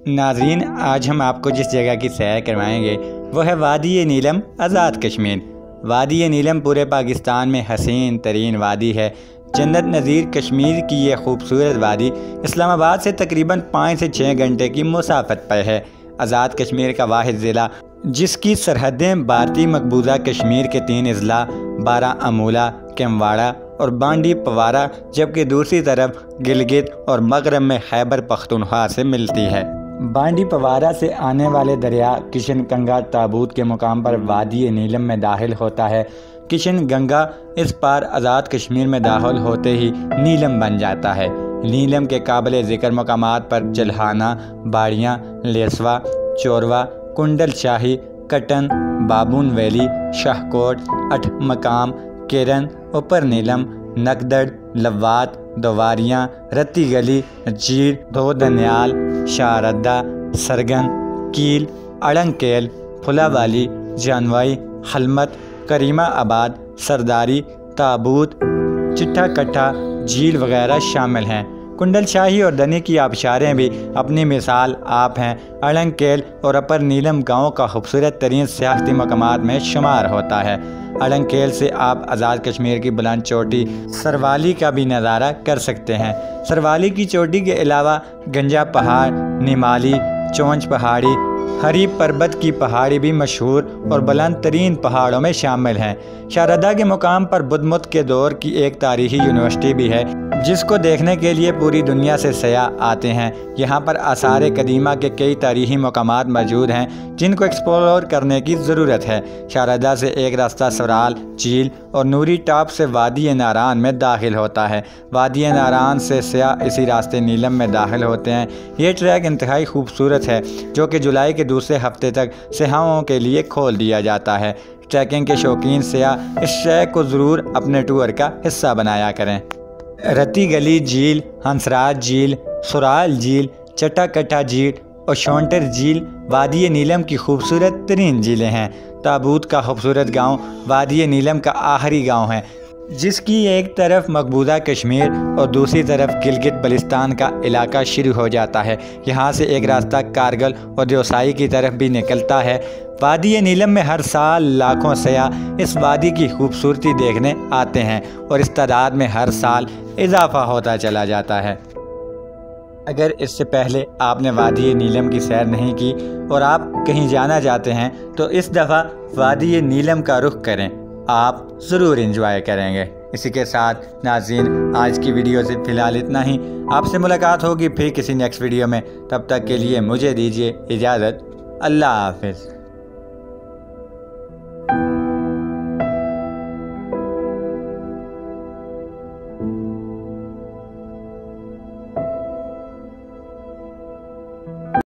नाज़रीन, आज हम आपको जिस जगह की सैर करवाएंगे वो है वादी नीलम आज़ाद कश्मीर। वादी नीलम पूरे पाकिस्तान में हसीन तरीन वादी है। जन्नत नज़ीर कश्मीर की ये खूबसूरत वादी इस्लामाबाद से तकरीबन 5 से 6 घंटे की मुसाफत पर है। आज़ाद कश्मीर का वाहिद ज़िला जिसकी सरहदें भारतीय मकबूजा कश्मीर के 3 अजला बारामूला, कैमवाड़ा और बांडी पवारा, जबकि दूसरी तरफ गिलगित और मगरब में खैबर पख्तूनख्वा से मिलती है। बांडी पवारा से आने वाले दरिया किशन गंगा ताबूत के मुकाम पर वादी नीलम में दाखिल होता है। किशन गंगा इस पार आज़ाद कश्मीर में दाखिल होते ही नीलम बन जाता है। नीलम के काबिल ज़िक्र मकामात पर चल्हाना, बाड़ियाँ, लेसवा, चोरवा, कुंडल शाही, कटन, बाबून वैली, शाहकोट, अठ मकाम, केरन, ऊपर नीलम, नकदड़, लवात, दोवारियाँ, रत्ती गली, जीर, दो दनियाल, शारदा, सरगन, कील, अड़ंकेल, फुलावाली, जानवाई, हलमत, करीमा आबाद, सरदारी, ताबूत, चिट्ठा कट्ठा, झील वगैरह शामिल हैं। कुंडल शाही और दनी की आबशारें भी अपनी मिसाल आप हैं। अड़ंकेल और अपर नीलम गाँव का खूबसूरत तरीन सियाहती मकामात में शुमार होता है। अड़ंकेल से आप आज़ाद कश्मीर की बुलंद चोटी सरवाली का भी नज़ारा कर सकते हैं। सरवाली की चोटी के अलावा गंजा पहाड़, निमाली, चोंच पहाड़ी, हरी पर्वत की पहाड़ी भी मशहूर और बुलंद तरीन पहाड़ों में शामिल हैं। शारदा के मुकाम पर बुद्धमत के दौर की एक तारीखी यूनिवर्सिटी भी है जिसको देखने के लिए पूरी दुनिया से सयाह आते हैं। यहाँ पर आसार कदीमा के कई तारीखी मकामात मौजूद हैं जिनको एक्सप्लोर करने की ज़रूरत है। शारदा से एक रास्ता सराल, झील और नूरी टॉप से वादी नारान में दाखिल होता है। वादी नारान से सयाह इसी रास्ते नीलम में दाखिल होते हैं। ये ट्रैक इंतहाई खूबसूरत है जो कि जुलाई के दूसरे हफ्ते तक सयाहों के लिए खोल दिया जाता है। ट्रैकिंग के शौकीन सयाह इस ट्रैक को ज़रूर अपने टूर का हिस्सा बनाया करें। रत्ती गली झील, हंसराज झील, सुराल झील, चट्टा कट्ठा झील और शोंटर झील वादी नीलम की खूबसूरत तरीन झीलें हैं। ताबूत का खूबसूरत गांव वादी नीलम का आखिरी गांव है जिसकी एक तरफ मकबूजा कश्मीर और दूसरी तरफ गिलगित बल्तिस्तान का इलाका शुरू हो जाता है। यहाँ से एक रास्ता कारगिल और देवसाई की तरफ भी निकलता है। वादी नीलम में हर साल लाखों सयाह इस वादी की खूबसूरती देखने आते हैं और इस तादाद में हर साल इजाफा होता चला जाता है। अगर इससे पहले आपने वादी नीलम की सैर नहीं की और आप कहीं जाना चाहते हैं तो इस दफ़ा वादी नीलम का रुख करें, आप ज़रूर एंजॉय करेंगे। इसी के साथ नाज़रीन, आज की वीडियो से फ़िलहाल इतना ही। आपसे मुलाकात होगी फिर किसी नेक्स्ट वीडियो में। तब तक के लिए मुझे दीजिए इजाज़त। अल्लाह हाफ़िज़।